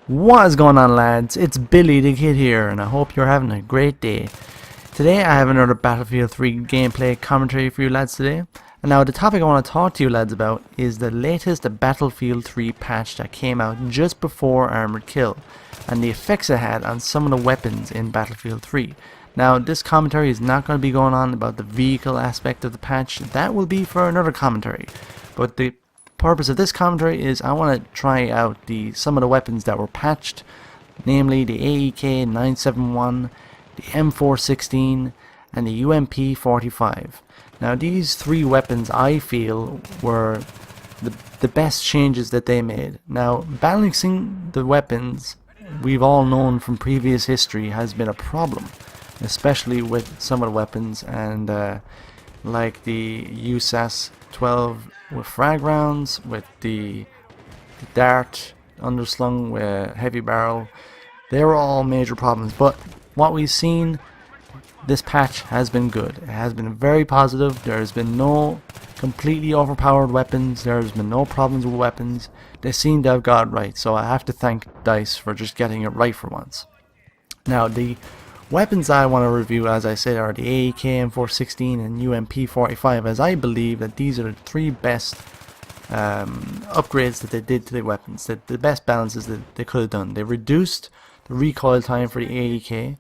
What is going on, lads? It's Billy the Kid here, and I hope you're having a great day. Today I have another Battlefield 3 gameplay commentary for you lads today. And now the topic I want to talk to you lads about is the latest Battlefield 3 patch that came out just before Armored Kill, and the effects it had on some of the weapons in Battlefield 3. Now this commentary is not going to be going on about the vehicle aspect of the patch. That will be for another commentary. But the purpose of this commentary is I want to try out some of the weapons that were patched, namely the AEK-971, the M416 and the UMP-45. Now these three weapons I feel were the best changes that they made. Now balancing the weapons, we've all known from previous history, has been a problem, especially with some of the weapons, and like the USAS 12 with frag rounds, with the dart underslung with heavy barrel. They were all major problems, but what we've seen this patch has been good. It has been very positive. There has been no completely overpowered weapons. There has been no problems with weapons. They seem to have got it right, so I have to thank DICE for just getting it right for once. Now the weapons I want to review, as I said, are the AEK, M416 and UMP-45, as I believe that these are the three best upgrades that they did to the weapons, the best balances that they could have done. They reduced the recoil time for the AEK,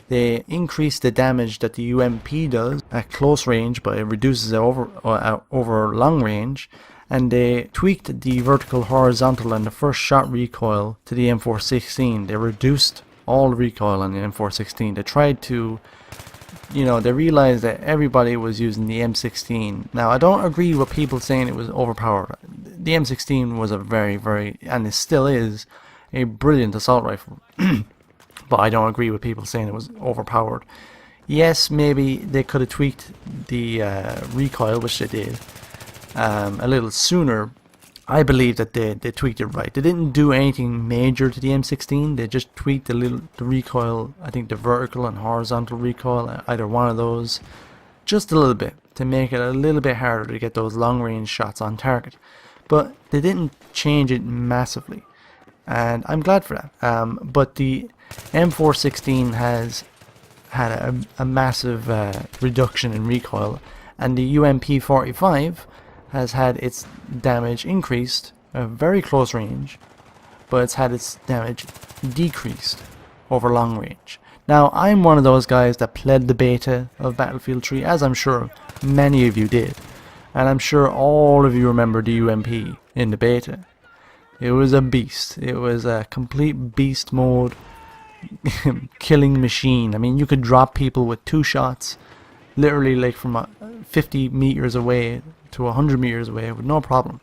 they increased the damage that the UMP does at close range, but it reduces it over long range, and they tweaked the vertical, horizontal and the first shot recoil to the M416. They reduced all the recoil on the M416. They tried to, they realized that everybody was using the M16. Now I don't agree with people saying it was overpowered. The M16 was a very, and it still is, a brilliant assault rifle. But I don't agree with people saying it was overpowered. Yes, maybe they could have tweaked the recoil, which they did, a little sooner. I believe that they tweaked it right. They didn't do anything major to the M16. They just tweaked the recoil, I think the vertical and horizontal recoil, either one of those, just a little bit, to make it a little bit harder to get those long range shots on target. But they didn't change it massively, and I'm glad for that. But the M416 has had a massive reduction in recoil, and the UMP-45 has had its damage increased at very close range, but it's had its damage decreased over long range. Now I'm one of those guys that played the beta of Battlefield 3, as I'm sure many of you did, and I'm sure all of you remember the UMP in the beta. It was a beast. It was a complete beast mode killing machine. I mean, you could drop people with 2 shots, literally like from 50 meters away to 100 meters away with no problem.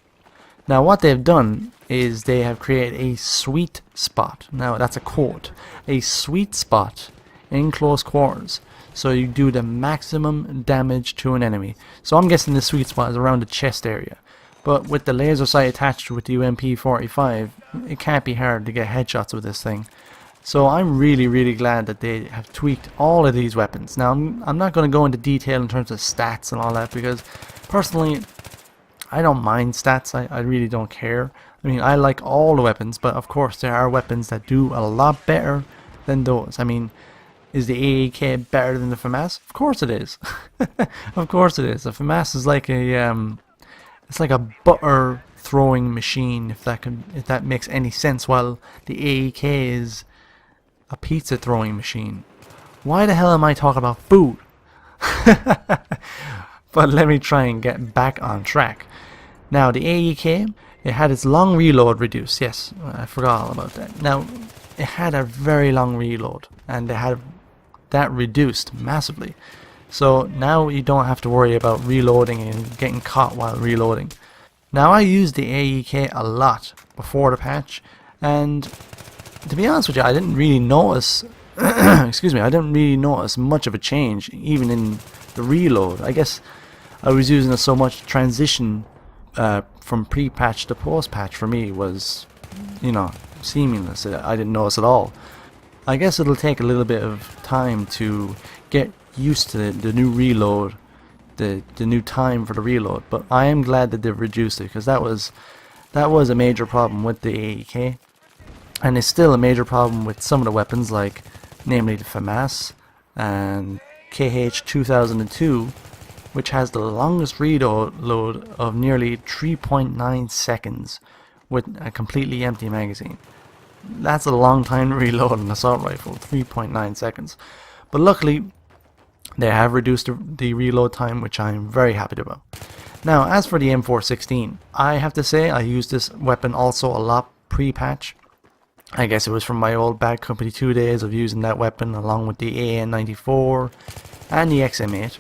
Now what they've done is they have created a sweet spot. Now that's a quote. A sweet spot in close quarters, so you do the maximum damage to an enemy. So I'm guessing the sweet spot is around the chest area. But with the laser sight attached with the UMP-45, it can't be hard to get headshots with this thing. So I'm really glad that they have tweaked all of these weapons. Now I'm not going to go into detail in terms of stats and all that, because personally I don't mind stats. I really don't care. I mean, I like all the weapons, but of course there are weapons that do a lot better than those. I mean, is the AEK better than the FAMAS? Of course it is. Of course it is. The FAMAS is like it's like a butter throwing machine, if that makes any sense, while the AEK is a pizza throwing machine. Why the hell am I talking about food? But let me try and get back on track. Now the AEK, it had its long reload reduced. Yes, I forgot all about that. Now it had a very long reload, and they had that reduced massively. So now you don't have to worry about reloading and getting caught while reloading. Now I used the AEK a lot before the patch, and to be honest with you, I didn't really notice excuse me, I didn't really notice much of a change even in the reload. I guess I was using it so much. Transition from pre-patch to post-patch for me was, seamless. I didn't notice at all. I guess it'll take a little bit of time to get used to the new reload, the new time for the reload, but I am glad that they've reduced it, because that was a major problem with the AEK. and it's still a major problem with some of the weapons, like namely the FAMAS and KH-2002, which has the longest reload of nearly 3.9 seconds with a completely empty magazine. That's a long time to reload an assault rifle, 3.9 seconds. But luckily, they have reduced the reload time, which I'm very happy about. Now, as for the M416, I have to say I used this weapon also a lot pre-patch. I guess it was from my old Bad Company 2 days of using that weapon along with the AN-94 and the XM8.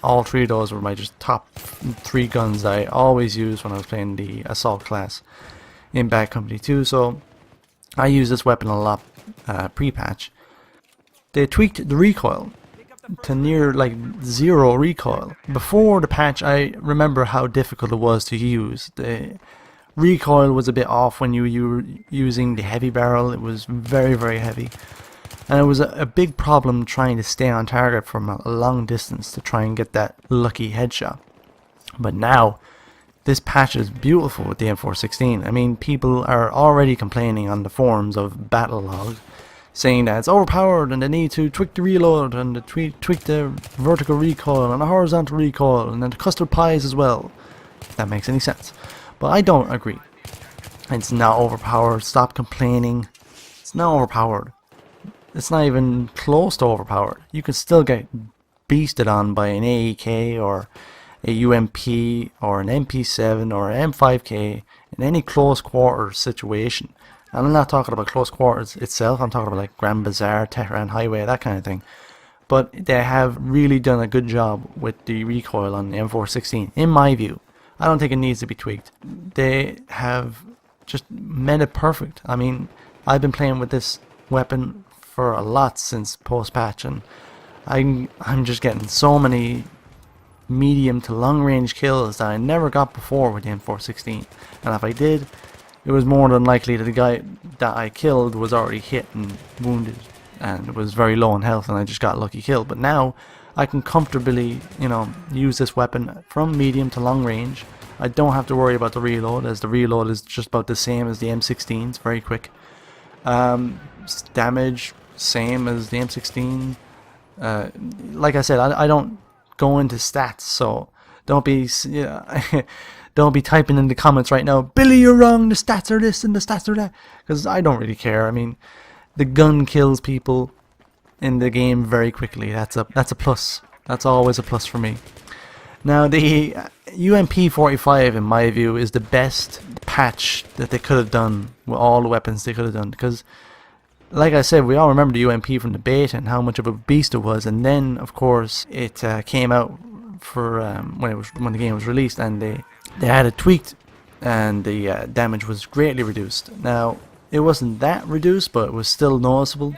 All three of those were my just top 3 guns that I always used when I was playing the assault class in Bad Company 2, so I used this weapon a lot pre-patch. They tweaked the recoil to near like 0 recoil. Before the patch, I remember how difficult it was to use. The recoil was a bit off when you were using the heavy barrel. It was very, very heavy, and it was a big problem trying to stay on target from a long distance to try and get that lucky headshot. But now this patch is beautiful with the M416. I mean, people are already complaining on the forums of Battlelog, saying that it's overpowered and they need to tweak the reload and the tweak the vertical recoil and the horizontal recoil and then the custard pies as well, if that makes any sense. But I don't agree. It's not overpowered. Stop complaining. It's not overpowered. It's not even close to overpowered. You can still get beasted on by an AEK or a UMP or an MP7 or an M5K in any close quarters situation. And I'm not talking about close quarters itself, I'm talking about like Grand Bazaar, Tehran Highway, that kind of thing. But they have really done a good job with the recoil on the M416, in my view. I don't think it needs to be tweaked. They have just made it perfect. I mean, I've been playing with this weapon for a lot since post-patch, and I'm just getting so many medium to long range kills that I never got before with the M416. And if I did, it was more than likely that the guy that I killed was already hit and wounded and was very low in health, and I just got a lucky kill. But now I can comfortably, use this weapon from medium to long range. I don't have to worry about the reload, as the reload is just about the same as the M16. It's very quick. Damage, same as the M16. Like I said, I don't go into stats, so don't be don't be typing in the comments right now, Billy, you're wrong, the stats are this and the stats are that, because I don't really care. I mean, the gun kills people in the game very quickly. That's a plus. That's always a plus for me. Now, the UMP-45, in my view, is the best patch that they could have done with all the weapons they could have done, because like I said, we all remember the UMP from the beta and how much of a beast it was, and then of course it came out for when the game was released, and they had it tweaked, and the damage was greatly reduced. Now, it wasn't that reduced, but it was still noticeable,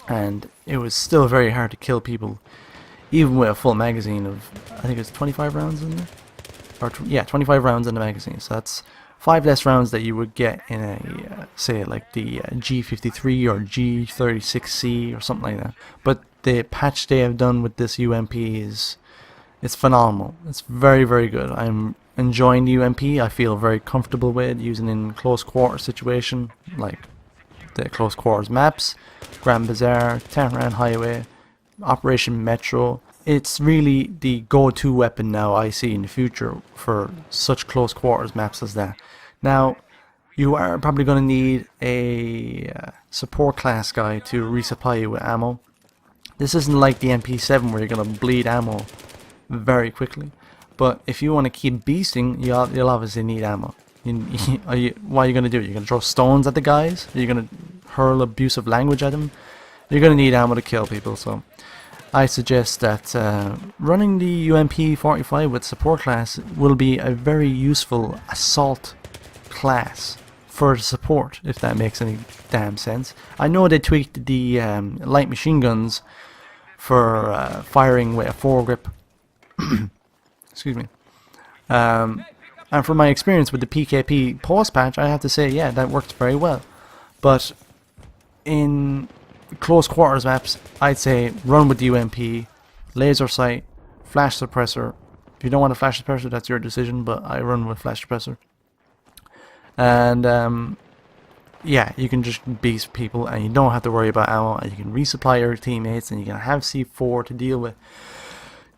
and it was still very hard to kill people, even with a full magazine of, I think it's 25 rounds in there, or 25 rounds in the magazine. So that's 5 less rounds that you would get in a say like the G53 or G36C or something like that. But the patch they have done with this UMP it's phenomenal. It's very, very good. I'm enjoying the UMP. I feel very comfortable with using in close quarter situation, like the close quarters maps, Grand Bazaar, Tehran Highway, Operation Metro. It's really the go-to weapon now, I see, in the future for such close quarters maps as that. Now, you are probably going to need a support class guy to resupply you with ammo. This isn't like the MP7 where you're going to bleed ammo very quickly. But if you want to keep beasting, you'll obviously need ammo. What are you going to do? You're going to throw stones at the guys? Are you going to hurl abusive language at them? You're going to need ammo to kill people, so I suggest that running the UMP-45 with support class will be a very useful assault class for support, if that makes any damn sense. I know they tweaked the light machine guns for firing with a foregrip. Excuse me. And from my experience with the PKP post patch, I have to say, yeah, that worked very well. But in close quarters maps, I'd say run with the UMP, laser sight, flash suppressor. If you don't want a flash suppressor, that's your decision, but I run with flash suppressor. And yeah, you can just beast people and you don't have to worry about ammo, and you can resupply your teammates, and you can have C4 to deal with.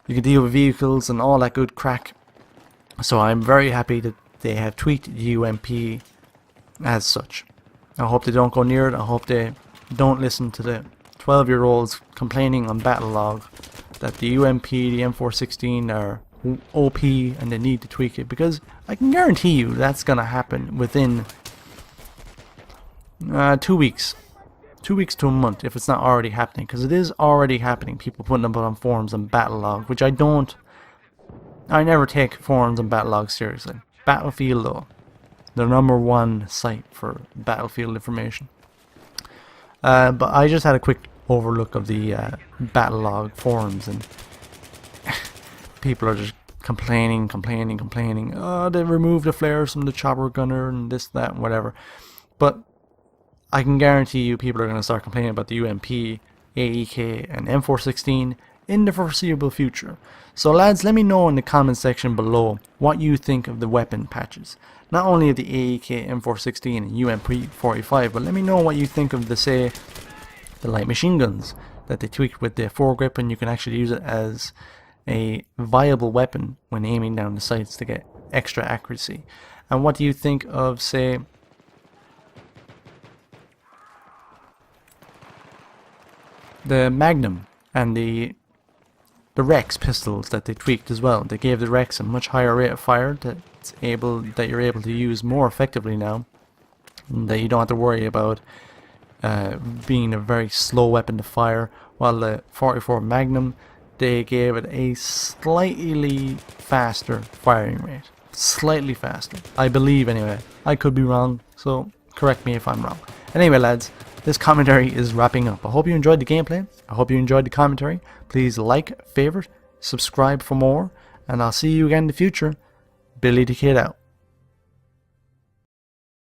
You can deal with vehicles and all that good crack. So I'm very happy that they have tweaked the UMP as such. I hope they don't go near it. I hope they don't listen to the 12-year-olds complaining on Battlelog that the UMP, the M416 are OP and they need to tweak it, because I can guarantee you that's gonna happen within 2 weeks. 2 weeks to a month, if it's not already happening, because it is already happening. People putting them on forums and Battlelog, which I never take forums and Battlelog seriously. Battlefield though, the #1 site for Battlefield information. But I just had a quick overlook of the Battlelog forums, and people are just complaining. Oh, they removed the flares from the chopper gunner and this, that, and whatever. But I can guarantee you people are going to start complaining about the UMP, AEK, and M416 in the foreseeable future. So lads, let me know in the comment section below what you think of the weapon patches. Not only of the AEK, M416, and UMP-45, but let me know what you think of the light machine guns that they tweaked with the foregrip, and you can actually use it as a viable weapon when aiming down the sights to get extra accuracy. And what do you think of, say, the Magnum and the Rex pistols that they tweaked as well? They gave the Rex a much higher rate of fire that you're able to use more effectively now, and that you don't have to worry about being a very slow weapon to fire. While the 44 Magnum, they gave it a slightly faster firing rate. Slightly faster, I believe anyway. I could be wrong, so correct me if I'm wrong. Anyway lads, this commentary is wrapping up. I hope you enjoyed the gameplay. I hope you enjoyed the commentary. Please like, favorite, subscribe for more, and I'll see you again in the future. Billy the Kid out.